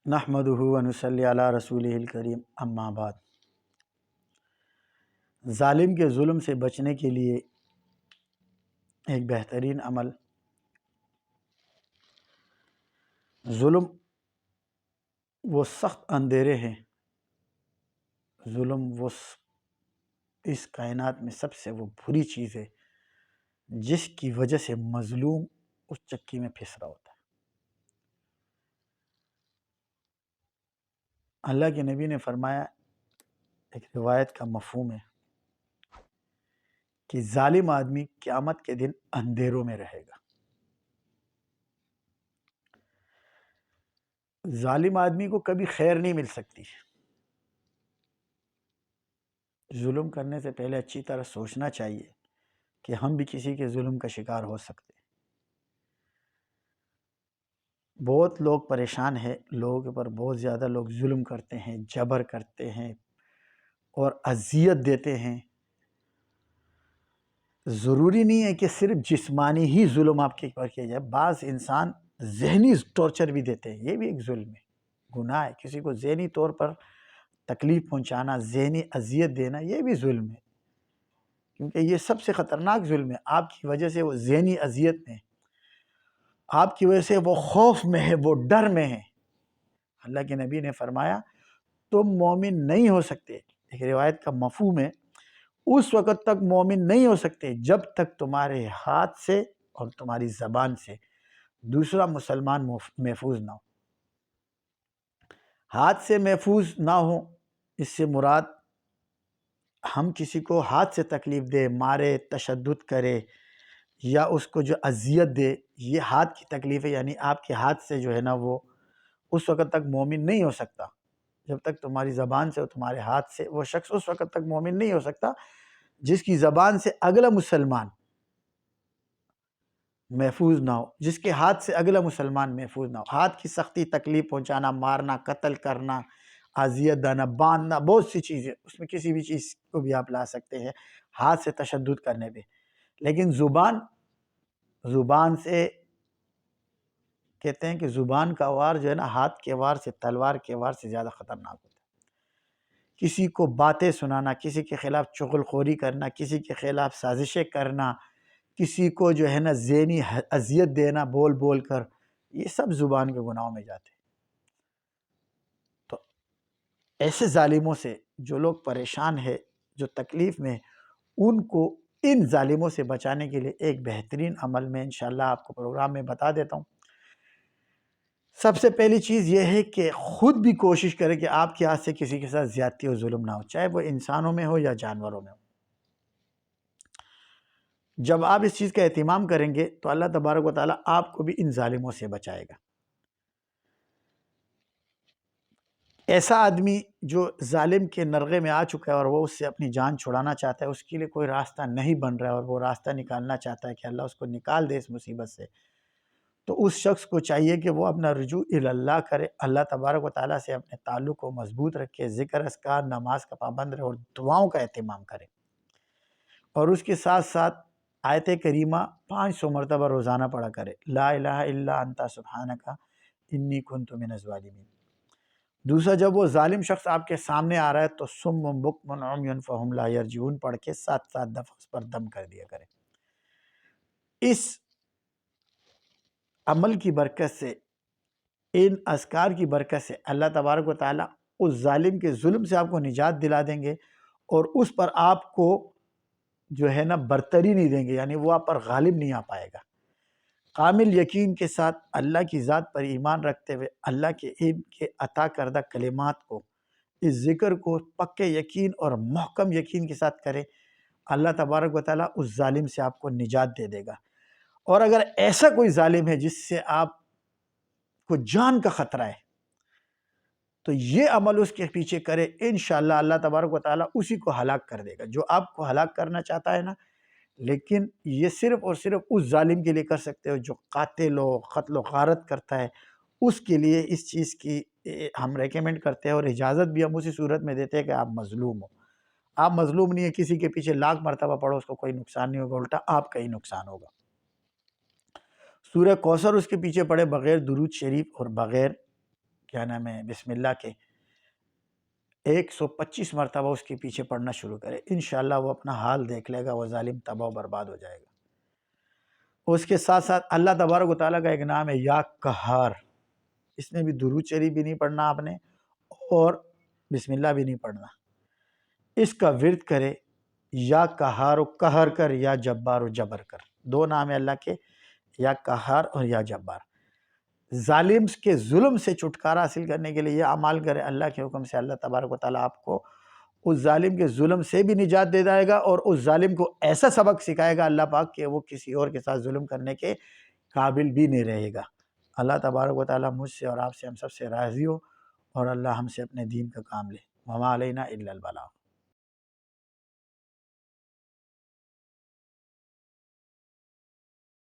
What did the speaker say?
نحمدہ و نصلی علی رسولہ الکریم اما بعد۔ ظالم کے ظلم سے بچنے کے لیے ایک بہترین عمل، ظلم وہ سخت اندھیرے ہیں، ظلم وہ اس کائنات میں سب سے وہ بری چیز ہے جس کی وجہ سے مظلوم اس چکی میں پھنس رہا ہوتا ہے۔ اللہ کے نبی نے فرمایا، ایک روایت کا مفہوم ہے کہ ظالم آدمی قیامت کے دن اندھیروں میں رہے گا۔ ظالم آدمی کو کبھی خیر نہیں مل سکتی۔ ظلم کرنے سے پہلے اچھی طرح سوچنا چاہیے کہ ہم بھی کسی کے ظلم کا شکار ہو سکتے ہیں۔ بہت لوگ پریشان ہیں، لوگوں کے اوپر بہت زیادہ لوگ ظلم کرتے ہیں، جبر کرتے ہیں اور اذیت دیتے ہیں۔ ضروری نہیں ہے کہ صرف جسمانی ہی ظلم آپ کے اوپر کیا جائے، بعض انسان ذہنی ٹارچر بھی دیتے ہیں، یہ بھی ایک ظلم ہے، گناہ ہے۔ کسی کو ذہنی طور پر تکلیف پہنچانا، ذہنی اذیت دینا، یہ بھی ظلم ہے، کیونکہ یہ سب سے خطرناک ظلم ہے۔ آپ کی وجہ سے وہ ذہنی اذیت میں، آپ کی وجہ سے وہ خوف میں ہے، وہ ڈر میں ہے۔ اللہ کے نبی نے فرمایا تم مومن نہیں ہو سکتے، ایک روایت کا مفہوم ہے، اس وقت تک مومن نہیں ہو سکتے جب تک تمہارے ہاتھ سے اور تمہاری زبان سے دوسرا مسلمان محفوظ نہ ہو۔ ہاتھ سے محفوظ نہ ہو، اس سے مراد ہم کسی کو ہاتھ سے تکلیف دے، مارے، تشدد کرے یا اس کو جو اذیت دے، یہ ہاتھ کی تکلیف ہے، یعنی آپ کے ہاتھ سے جو ہے نا وہ اس وقت تک مومن نہیں ہو سکتا جب تک تمہاری زبان سے اور تمہارے ہاتھ سے، وہ شخص اس وقت تک مومن نہیں ہو سکتا جس کی زبان سے اگلا مسلمان محفوظ نہ ہو، جس کے ہاتھ سے اگلا مسلمان محفوظ نہ ہو۔ ہاتھ کی سختی، تکلیف پہنچانا، مارنا، قتل کرنا، اذیت دینا، باندھنا، بہت سی چیزیں، اس میں کسی بھی چیز کو بھی آپ لا سکتے ہیں ہاتھ سے تشدد کرنے پہ۔ لیکن زبان سے کہتے ہیں کہ زبان کا وار جو ہے نا ہاتھ کے وار سے، تلوار کے وار سے زیادہ خطرناک ہوتا ہے۔ کسی کو باتیں سنانا، کسی کے خلاف چغل خوری کرنا، کسی کے خلاف سازشیں کرنا، کسی کو جو ہے نا ذہنی اذیت دینا بول بول کر، یہ سب زبان کے گناہوں میں جاتے ہیں۔ تو ایسے ظالموں سے جو لوگ پریشان ہیں، جو تکلیف میں، ان کو ان ظالموں سے بچانے کے لیے ایک بہترین عمل میں انشاءاللہ آپ کو پروگرام میں بتا دیتا ہوں۔ سب سے پہلی چیز یہ ہے کہ خود بھی کوشش کریں کہ آپ کے ہاتھ سے کسی کے ساتھ زیادتی و ظلم نہ ہو، چاہے وہ انسانوں میں ہو یا جانوروں میں ہو۔ جب آپ اس چیز کا اہتمام کریں گے تو اللہ تبارک و تعالیٰ آپ کو بھی ان ظالموں سے بچائے گا۔ ایسا آدمی جو ظالم کے نرغے میں آ چکا ہے اور وہ اس سے اپنی جان چھڑانا چاہتا ہے، اس کے لیے کوئی راستہ نہیں بن رہا ہے اور وہ راستہ نکالنا چاہتا ہے کہ اللہ اس کو نکال دے اس مصیبت سے، تو اس شخص کو چاہیے کہ وہ اپنا رجوع اللہ کرے، اللہ تبارک و تعالیٰ سے اپنے تعلق کو مضبوط رکھے، ذکر اذکار، نماز کا پابند رہے اور دعاؤں کا اہتمام کرے، اور اس کے ساتھ ساتھ آیت کریمہ 500 مرتبہ روزانہ پڑھا کرے، لا الہ الا انت سبحانک انی کنت من الظالمین۔ دوسرا، جب وہ ظالم شخص آپ کے سامنے آ رہا ہے تو سم بکم عمی فہم لا یرجعون پڑھ کے 7 دفعہ اس پر دم کر دیا کرے۔ اس عمل کی برکت سے، ان اذکار کی برکت سے اللہ تبارک و تعالیٰ اس ظالم کے ظلم سے آپ کو نجات دلا دیں گے اور اس پر آپ کو جو ہے نا برتری نہیں دیں گے، یعنی وہ آپ پر غالب نہیں آ پائے گا۔ کامل یقین کے ساتھ اللہ کی ذات پر ایمان رکھتے ہوئے اللہ کے علم کے عطا کردہ کلمات کو، اس ذکر کو پکے یقین اور محکم یقین کے ساتھ کریں، اللہ تبارک و تعالیٰ اس ظالم سے آپ کو نجات دے دے گا۔ اور اگر ایسا کوئی ظالم ہے جس سے آپ کو جان کا خطرہ ہے تو یہ عمل اس کے پیچھے کرے، انشاءاللہ اللہ تبارک و تعالیٰ اسی کو ہلاک کر دے گا جو آپ کو ہلاک کرنا چاہتا ہے نا۔ لیکن یہ صرف اور صرف اس ظالم کے لیے کر سکتے ہو جو قاتل و قتل و غارت کرتا ہے، اس کے لیے اس چیز کی ہم ریکمنڈ کرتے ہیں اور اجازت بھی ہم اسی صورت میں دیتے ہیں کہ آپ مظلوم ہو۔ آپ مظلوم نہیں ہے، کسی کے پیچھے لاکھ مرتبہ پڑھو، اس کو کوئی نقصان نہیں ہوگا، الٹا آپ کا ہی نقصان ہوگا۔ سورہ کوثر اس کے پیچھے پڑھے بغیر درود شریف اور بغیر کیا نام ہے بسم اللہ کے 125 مرتبہ اس کے پیچھے پڑھنا شروع کرے، انشاءاللہ وہ اپنا حال دیکھ لے گا، وہ ظالم تباہ و برباد ہو جائے گا۔ اس کے ساتھ ساتھ اللہ تبارک و تعالیٰ کا ایک نام ہے یا قہار، اس میں بھی درود شریف بھی نہیں پڑھنا آپ نے اور بسم اللہ بھی نہیں پڑھنا، اس کا ورد کرے، یا قہار و قہر کر، یا جبار و جبر کر، دو نام ہے اللہ کے، یا قہار اور یا جبار۔ ظالم کے ظلم سے چھٹکارا حاصل کرنے کے لیے یہ اعمال کرے اللہ کے حکم سے، اللہ تبارک و تعالیٰ آپ کو اس ظالم کے ظلم سے بھی نجات دے جائے گا اور اس ظالم کو ایسا سبق سکھائے گا اللہ پاک کہ وہ کسی اور کے ساتھ ظلم کرنے کے قابل بھی نہیں رہے گا۔ اللہ تبارک و تعالیٰ مجھ سے اور آپ سے ہم سب سے راضی ہو اور اللہ ہم سے اپنے دین کا کام لے۔ وما علینا الا البلاغ۔